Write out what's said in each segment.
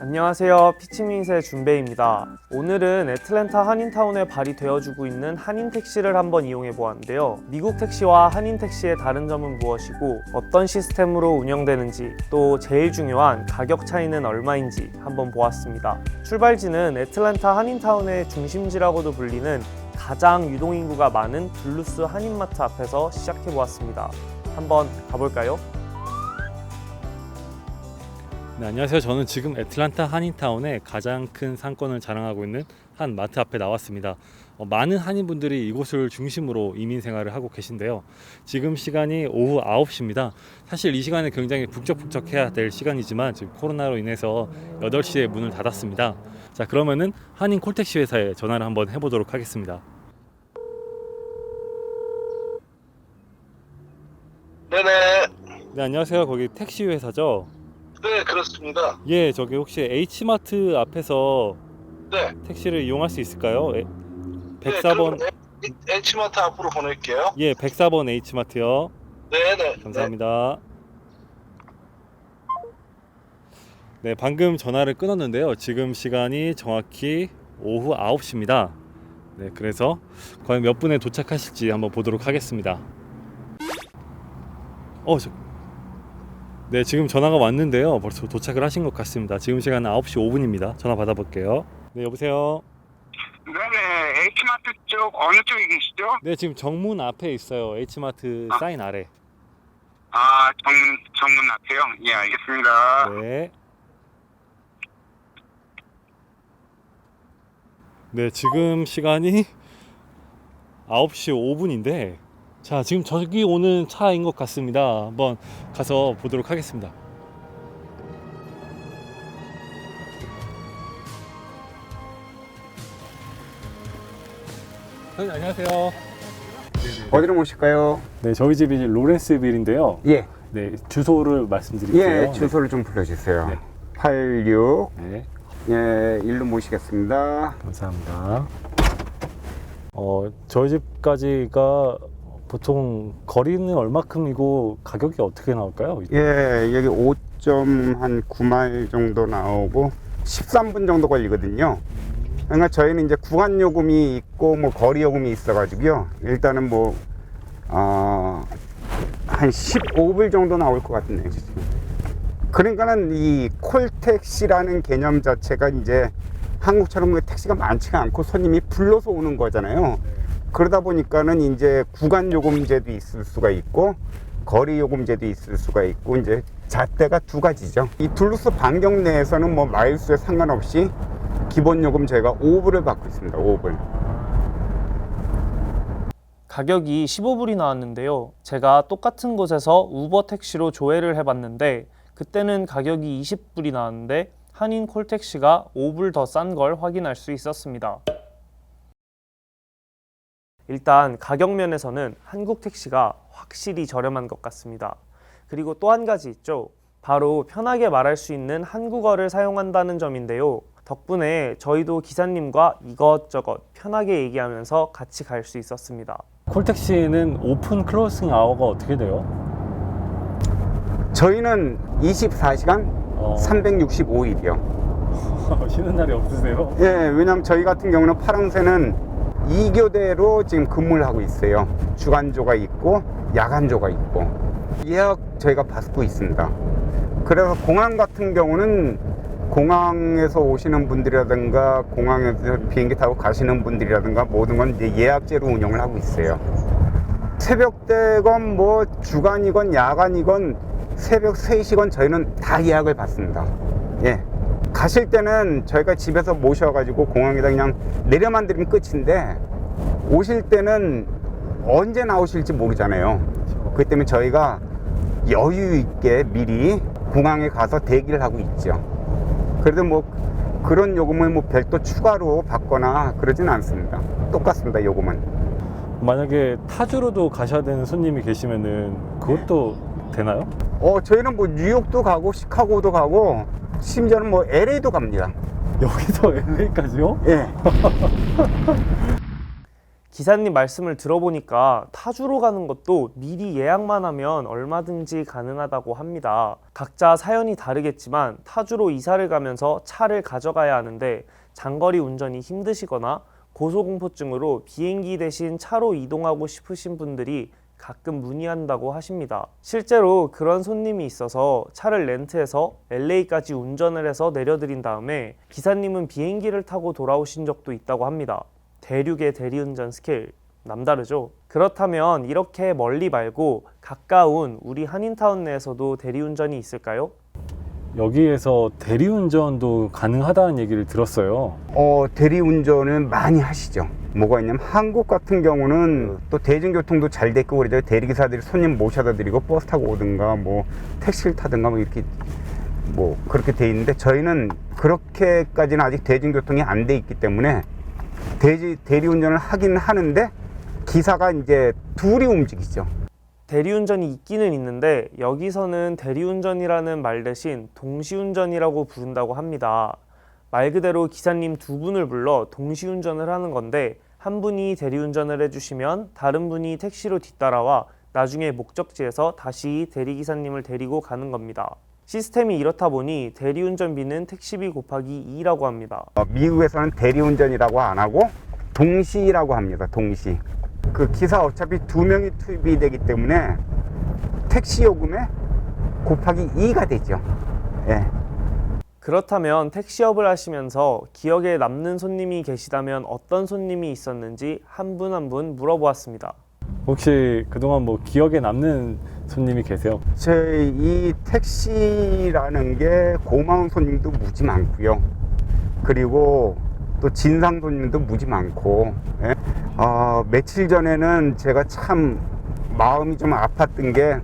안녕하세요. 피치민스의 준배입니다. 오늘은 애틀랜타 한인타운에 발휘되어주고 있는 한인택시를 한번 이용해 보았는데요. 미국 택시와 한인택시의 다른 점은 무엇이고 어떤 시스템으로 운영되는지 또 제일 중요한 가격 차이는 얼마인지 한번 보았습니다. 출발지는 애틀랜타 한인타운의 중심지라고도 불리는 가장 유동인구가 많은 블루스 한인마트 앞에서 시작해 보았습니다. 한번 가볼까요? 네, 안녕하세요. 저는 지금 애틀랜타 한인타운의 가장 큰 상권을 자랑하고 있는 한 마트 앞에 나왔습니다. 많은 한인분들이 이곳을 중심으로 이민 생활을 하고 계신데요. 지금 시간이 오후 9시입니다. 사실 이 시간에 굉장히 북적북적해야 될 시간이지만 지금 코로나로 인해서 8시에 문을 닫았습니다. 자, 그러면은 한인 콜택시 회사에 전화를 한번 해보도록 하겠습니다. 네네. 네, 안녕하세요. 거기 택시 회사죠? 네, 그렇습니다. 예, 저기 혹시 H마트 앞에서 네. 택시를 이용할 수 있을까요? 네, 104번. 그럼 H마트 앞으로 보낼게요. 예, 104번 H마트요. 네네. 감사합니다. 네, 방금 전화를 끊었는데요. 지금 시간이 정확히 오후 9시입니다. 네, 그래서 과연 몇 분에 도착하실지 한번 보도록 하겠습니다. 네, 지금 전화가 왔는데요. 벌써 도착을 하신 것 같습니다. 지금 시간은 9시 5분입니다. 전화 받아볼게요. 네, 여보세요? 네네, H마트 쪽 어느 쪽에 계시죠? 네, 지금 정문 앞에 있어요. H마트 사인 아래. 아, 정문 앞에요? 예, 알겠습니다. 네. 네, 지금 시간이 9시 5분인데 자, 지금 저기 오는 차인 것 같습니다. 한번 가서 보도록 하겠습니다. 안녕하세요. 어디로 모실까요? 네, 저희 집이 로렌스빌인데요. 예. 네, 주소를 말씀드릴게요. 예, 주소를 좀 불러주세요. 네. 86. 네, 예, 일로 모시겠습니다. 감사합니다. 저희 집까지가 보통 거리는 얼마큼이고 가격이 어떻게 나올까요? 예, 여기 5.9마일 정도 나오고 13분 정도 걸리거든요. 그러니까 저희는 이제 구간 요금이 있고 뭐 거리 요금이 있어가지고요. 일단은 뭐 한 15불 정도 나올 것 같네요, 지금. 그러니까는 이 콜택시라는 개념 자체가 이제 한국처럼 택시가 많지가 않고 손님이 불러서 오는 거잖아요. 그러다 보니까는 이제 구간 요금제도 있을 수가 있고 거리 요금제도 있을 수가 있고 이제 잣대가 두 가지죠. 이 둘루스 반경 내에서는 뭐 마일수에 상관없이 기본 요금 저희가 5불을 받고 있습니다. 5불. 가격이 15불이 나왔는데요. 제가 똑같은 곳에서 우버 택시로 조회를 해봤는데 그때는 가격이 20불이 나왔는데 한인 콜택시가 5불 더 싼 걸 확인할 수 있었습니다. 일단 가격 면에서는 한국 택시가 확실히 저렴한 것 같습니다. 그리고 또 한 가지 있죠. 바로 편하게 말할 수 있는 한국어를 사용한다는 점인데요. 덕분에 저희도 기사님과 이것저것 편하게 얘기하면서 같이 갈 수 있었습니다. 콜택시는 오픈 클로징 아워가 어떻게 돼요? 저희는 24시간 365일이요. 쉬는 날이 없으세요? 예, 왜냐면 저희 같은 경우는 파랑새는 2교대로 지금 근무를 하고 있어요. 주간조가 있고 야간조가 있고 예약 저희가 받고 있습니다. 그래서 공항 같은 경우는 공항에서 오시는 분들이라든가 공항에서 비행기 타고 가시는 분들이라든가 모든 건 이제 예약제로 운영을 하고 있어요. 새벽대건 뭐 주간이건 야간이건 새벽 3시건 저희는 다 예약을 받습니다. 예. 가실 때는 저희가 집에서 모셔가지고 공항에다 그냥 내려만 드리면 끝인데 오실 때는 언제 나오실지 모르잖아요. 그렇기 때문에 저희가 여유 있게 미리 공항에 가서 대기를 하고 있죠. 그래도 뭐 그런 요금을 뭐 별도 추가로 받거나 그러진 않습니다. 똑같습니다, 요금은. 만약에 타주로도 가셔야 되는 손님이 계시면은 그것도 되나요? 저희는 뭐 뉴욕도 가고 시카고도 가고 심지어는 뭐 LA도 갑니다. 여기서 LA까지요? 예. 기사님 말씀을 들어보니까 타주로 가는 것도 미리 예약만 하면 얼마든지 가능하다고 합니다. 각자 사연이 다르겠지만 타주로 이사를 가면서 차를 가져가야 하는데 장거리 운전이 힘드시거나 고소공포증으로 비행기 대신 차로 이동하고 싶으신 분들이 가끔 문의한다고 하십니다. 실제로 그런 손님이 있어서 차를 렌트해서 LA까지 운전을 해서 내려드린 다음에 기사님은 비행기를 타고 돌아오신 적도 있다고 합니다. 대륙의 대리운전 스케일 남다르죠? 그렇다면 이렇게 멀리 말고 가까운 우리 한인타운 내에서도 대리운전이 있을까요? 여기에서 대리운전도 가능하다는 얘기를 들었어요. 대리운전은 많이 하시죠. 뭐가 있냐면 한국 같은 경우는 또 대중교통도 잘 됐고 그래서 대리기사들이 손님 모셔다 드리고 버스 타고 오든가 뭐 택시를 타든가 뭐 이렇게 뭐 그렇게 돼 있는데 저희는 그렇게까지는 아직 대중교통이 안 돼 있기 때문에 대리운전을 하긴 하는데 기사가 이제 둘이 움직이죠. 대리운전이 있기는 있는데 여기서는 대리운전이라는 말 대신 동시운전이라고 부른다고 합니다. 말 그대로 기사님 두 분을 불러 동시운전을 하는 건데 한 분이 대리운전을 해주시면 다른 분이 택시로 뒤따라와 나중에 목적지에서 다시 대리기사님을 데리고 가는 겁니다. 시스템이 이렇다 보니 대리운전비는 택시비 곱하기 2라고 합니다. 미국에서는 대리운전이라고 안 하고 동시라고 합니다. 동시. 그 기사 어차피 두 명이 투입이 되기 때문에 택시 요금에 곱하기 2가 되죠. 예. 그렇다면 택시업을 하시면서 기억에 남는 손님이 계시다면 어떤 손님이 있었는지 한 분 한 분 물어보았습니다. 혹시 그동안 뭐 기억에 남는 손님이 계세요? 저희 이 택시라는 게 고마운 손님도 무지 많고요. 그리고 또 진상 손님도 무지 많고, 예? 며칠 전에는 제가 참 마음이 좀 아팠던 게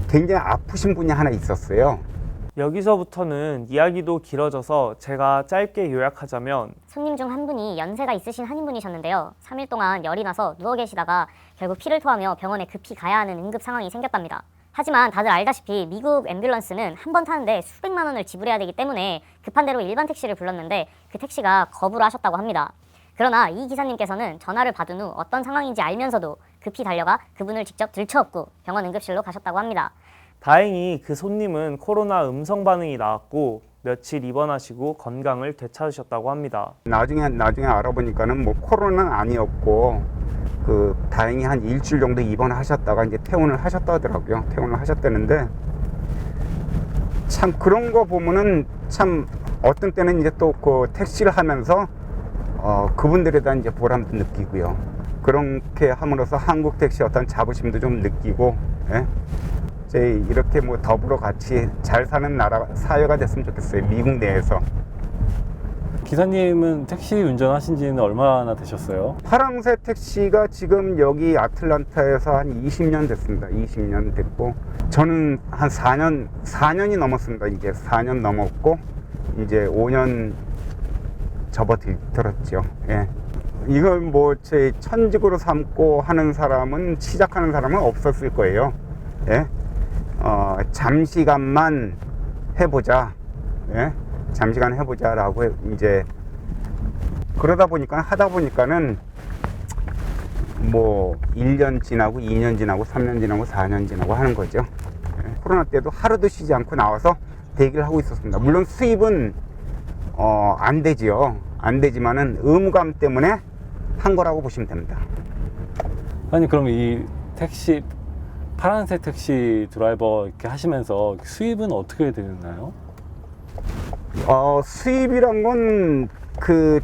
굉장히 아프신 분이 하나 있었어요. 여기서부터는 이야기도 길어져서 제가 짧게 요약하자면 손님 중 한 분이 연세가 있으신 한인분이셨는데요. 3일 동안 열이 나서 누워 계시다가 결국 피를 토하며 병원에 급히 가야 하는 응급 상황이 생겼답니다. 하지만 다들 알다시피 미국 앰뷸런스는 한 번 타는데 수백만 원을 지불해야 되기 때문에 급한 대로 일반 택시를 불렀는데 그 택시가 거부를 하셨다고 합니다. 그러나 이 기사님께서는 전화를 받은 후 어떤 상황인지 알면서도 급히 달려가 그분을 직접 들쳐업고 병원 응급실로 가셨다고 합니다. 다행히 그 손님은 코로나 음성 반응이 나왔고 며칠 입원하시고 건강을 되찾으셨다고 합니다. 나중에 알아보니까는 뭐 코로나는 아니었고 다행히 한 일주일 정도 입원하셨다가 이제 퇴원을 하셨다 하더라고요. 퇴원을 하셨다는데 참 그런 거 보면은 참 어떤 때는 이제 또 그 택시를 하면서 그분들에 대한 이제 보람도 느끼고요. 그렇게 함으로써 한국 택시 어떤 자부심도 좀 느끼고, 예? 이제 이렇게 뭐 더불어 같이 잘 사는 나라 사회가 됐으면 좋겠어요. 미국 내에서. 기사님은 택시 운전하신 지는 얼마나 되셨어요? 파랑새 택시가 지금 여기 아틀란타에서 한 20년 됐습니다. 20년 됐고 저는 한 4년이 넘었습니다. 이제 4년 넘었고 이제 5년 접어들었죠. 예. 이걸 뭐 제 천직으로 삼고 하는 사람은 시작하는 사람은 없었을 거예요. 예. 잠시간만 해보자. 예. 잠시간 해보자라고 이제 그러다 보니까 하다 보니까는 뭐 1년 지나고 2년 지나고 3년 지나고 4년 지나고 하는 거죠. 예. 코로나 때도 하루도 쉬지 않고 나와서 대기를 하고 있었습니다. 물론 수입은 안 되지요. 안 되지만은 의무감 때문에 한 거라고 보시면 됩니다. 아니 그럼 이 택시 파란색 택시 드라이버 이렇게 하시면서 수입은 어떻게 되나요? 수입이란 건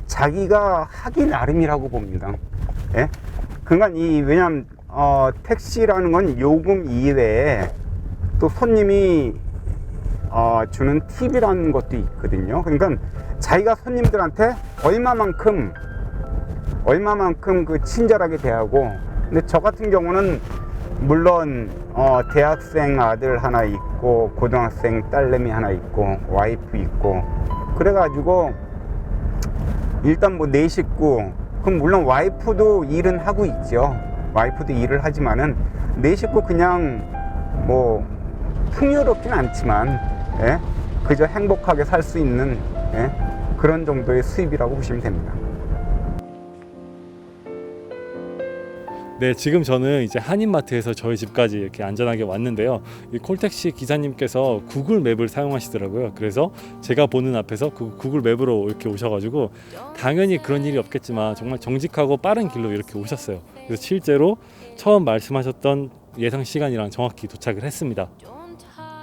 자기가 하기 나름이라고 봅니다. 예? 그러니까 왜냐면 택시라는 건 요금 이외에 또 손님이 주는 팁이라는 것도 있거든요. 그러니까 자기가 손님들한테 얼마만큼 친절하게 대하고, 근데 저 같은 경우는 물론 대학생 아들 하나 있고 고등학생 딸내미 하나 있고 와이프 있고 그래가지고 일단 뭐 내 식구, 그럼 물론 와이프도 일은 하고 있죠. 와이프도 일을 하지만은 내 식구 그냥 뭐 풍요롭진 않지만, 예? 그저 행복하게 살 수 있는, 예? 그런 정도의 수입이라고 보시면 됩니다. 네, 지금 저는 이제 한인마트에서 저희 집까지 이렇게 안전하게 왔는데요. 이 콜택시 기사님께서 구글 맵을 사용하시더라고요. 그래서 제가 보는 앞에서 그 구글 맵으로 이렇게 오셔가지고 당연히 그런 일이 없겠지만 정말 정직하고 빠른 길로 이렇게 오셨어요. 그래서 실제로 처음 말씀하셨던 예상 시간이랑 정확히 도착을 했습니다.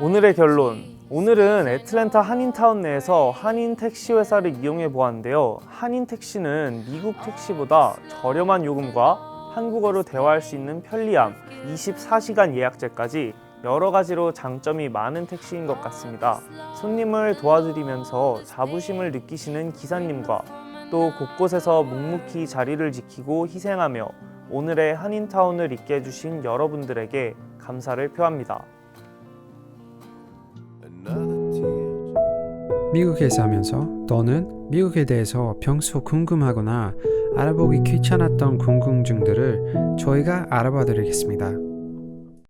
오늘의 결론. 오늘은 애틀랜타 한인타운 내에서 한인 택시 회사를 이용해 보았는데요. 한인 택시는 미국 택시보다 저렴한 요금과 한국어로 대화할 수 있는 편리함, 24시간 예약제까지 여러 가지로 장점이 많은 택시인 것 같습니다. 손님을 도와드리면서 자부심을 느끼시는 기사님과 또 곳곳에서 묵묵히 자리를 지키고 희생하며 오늘의 한인타운을 있게 해주신 여러분들에게 감사를 표합니다. 미국에 사면서 또는 미국에 대해서 평소 궁금하거나 알아보기 귀찮았던 궁금증들을 저희가 알아봐 드리겠습니다.